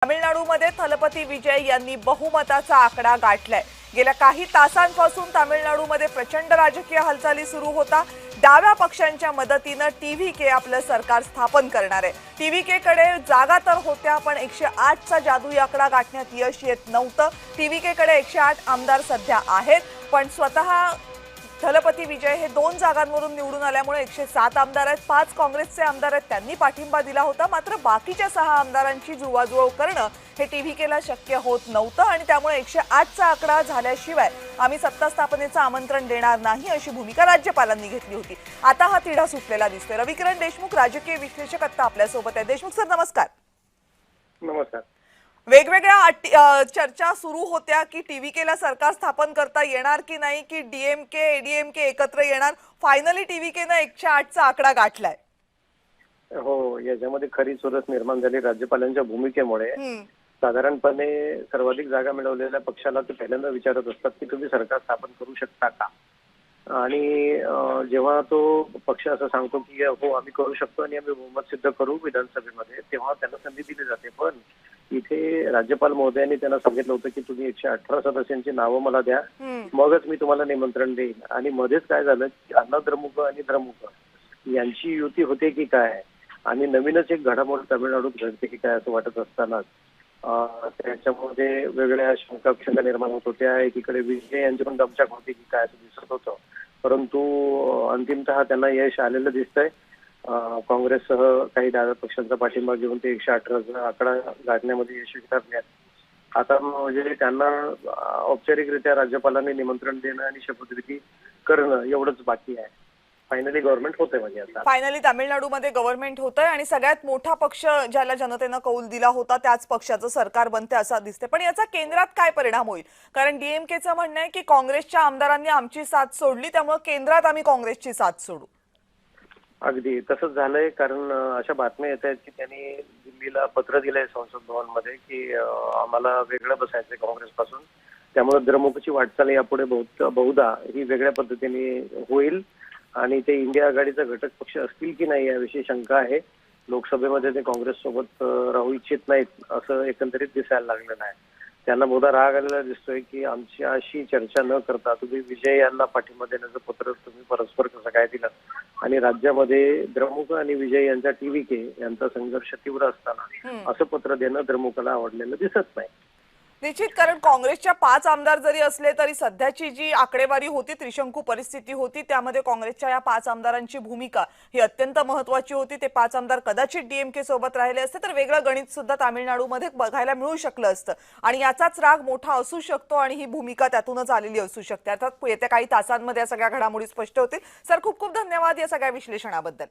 तामिळनाडूमध्ये थलपती विजय यांनी बहुमताचा आकडा गाठलाय। गेल्या काही तासांपासून तामिळनाडूमध्ये प्रचंड राजकीय हालचाली सुरू होता। डाव्या पक्षांच्या मदतीने टीव्हीके आपलं सरकार स्थापन करणार आहे। टीव्हीके कडे जागा तर होत्या, पण 108 चा जादुई आकडा गाठण्यात यश येत नव्हतं। टीव्हीके कडे 108 आमदार सध्या आहेत, पण स्वतः थलपती विजय हे 2 जागांवरून निवडून आल्यामुळे 107 आमदार आहेत। 5 काँग्रेसचे आमदार आहेत, त्यांनी पाठिंबा दिला होता। मात्र बाकीच्या 6 आमदारांची जुळवाजुळव करणं हे टीव्हीकेला शक्य होत नव्हतं आणि त्यामुळे 108 चा आकडा झाल्याशिवाय आम्ही सत्ता स्थापनेचं आमंत्रण देणार नाही अशी भूमिका राज्यपालांनी घेतली होती। आता हा तिढा सुटलेला दिसतोय। रविकिरण देशमुख राजकीय विश्लेषक आता आपल्या सोबत आहेत। देशमुख सर, नमस्कार। नमस्कार। वेगवेगळ्या चर्चा सुरू होत्या की टीव्हीकेला सरकार स्थापन करता येणार की नाही, की डीएमके एडीएमके एकत्र येणार। फायनली टीव्हीकेने 108 चा आकडा गाठलाय। हो, याच्यामध्ये खरी चुरस निर्माण झाली राज्यपालांच्या भूमिकेमुळे। साधारणपणे सर्वाधिक जागा मिळवलेल्या पक्षाला ते पहिल्यांदा विचारत असतात की तुम्ही सरकार स्थापन करू शकता का, आणि जेव्हा तो पक्ष असं सांगतो की हो आम्ही करू शकतो आणि आम्ही बहुमत सिद्ध करू विधानसभेमध्ये, तेव्हा त्यांना संधी दिली जाते। पण इथे राज्यपाल महोदयांनी त्यांना सांगितलं होतं की तुम्ही 118 सदस्यांची नावं मला द्या, मगच मी तुम्हाला निमंत्रण देईन। आणि मध्येच काय झालं की अण्णाद्रमुक आणि द्रमुक यांची युती होते की काय, आणि नवीनच एक घडामोड तामिळनाडूत घडते की काय असं वाटत असतानाच त्याच्यामध्ये वेगवेगळ्या शंका निर्माण होत होत्या। एकीकडे विजय यांची पण दमछाक होती की काय असं दिसत होतं, परंतु अंतिमतः त्यांना यश आलेलं दिसतंय। काँग्रेससह काही डाव्या पक्षांचा पाठिंबा घेऊन ते 118 चा आकडा गाठण्यामध्ये यशस्वी ठरल्यात। आता म्हणजे त्यांना औपचारिकरित्या राज्यपालांनी निमंत्रण देणं आणि शपथविधी करणं एवढंच बाकी आहे। फायनली गव्हर्नमेंट होतंय म्हणजे आता। फायनली तामिळनाडूमध्ये गव्हर्नमेंट होतंय आणि सगळ्यात मोठा पक्ष ज्याला जनतेनं कौल दिला होता त्याच पक्षाचं सरकार बनते असं दिसते। पण याचा केंद्रात काय परिणाम होईल? कारण डीएमकेचं म्हणणं आहे की काँग्रेसच्या आमदारांनी आमची साथ सोडली, त्यामुळे केंद्रात आम्ही काँग्रेसची साथ सोडू। अगदी तसंच झालंय, कारण अशा बातम्या येत आहेत की त्यांनी दिल्लीला पत्र दिलंय संसद भवनमध्ये की आम्हाला वेगळं बसायचंय काँग्रेसपासून, त्यामुळे द्रमुकची वाटचाल यापुढे बहुधा ही वेगळ्या पद्धतीने होईल आणि ते इंडिया आघाडीचा घटक पक्ष असतील की नाही याविषयी शंका आहे। लोकसभेमध्ये ते काँग्रेस सोबत राहू इच्छित नाहीत असं एकंदरीत दिसायला लागलेलं आहे। त्यांना बहुधा राग आलेला दिसतोय की आमच्याशी चर्चा न करता तुम्ही विजय यांना पाठिंबा देण्याचं पत्र तुम्ही परस्पर कसं काय दिलं, आणि राज्यामध्ये द्रमुक आणि विजय यांचा टीव्हीके यांचा संघर्ष तीव्र असताना असं पत्र देणं द्रमुकला आवडलेलं दिसत नाही। निश्चित, कारण काँग्रेसच्या 5 आमदार जरी असले तरी सध्याची जी आकडेवारी होती, त्रिशंकू परिस्थिती होती, त्यामध्ये काँग्रेसच्या या 5 आमदारांची भूमिका ही अत्यंत महत्त्वाची होती। ते 5 आमदार कदाचित डीएमके सोबत राहिले असते तर वेगळं गणित सुद्धा तामिळनाडूमध्ये बघायला मिळू शकलं असतं आणि याचाच राग मोठा असू शकतो आणि ही भूमिका त्यातूनच आलेली असू शकते। अर्थात येत्या काही तासांमध्ये या सगळ्या घडामोडी स्पष्ट होतील। सर, खूप खूप धन्यवाद या सगळ्या विश्लेषणाबद्दल।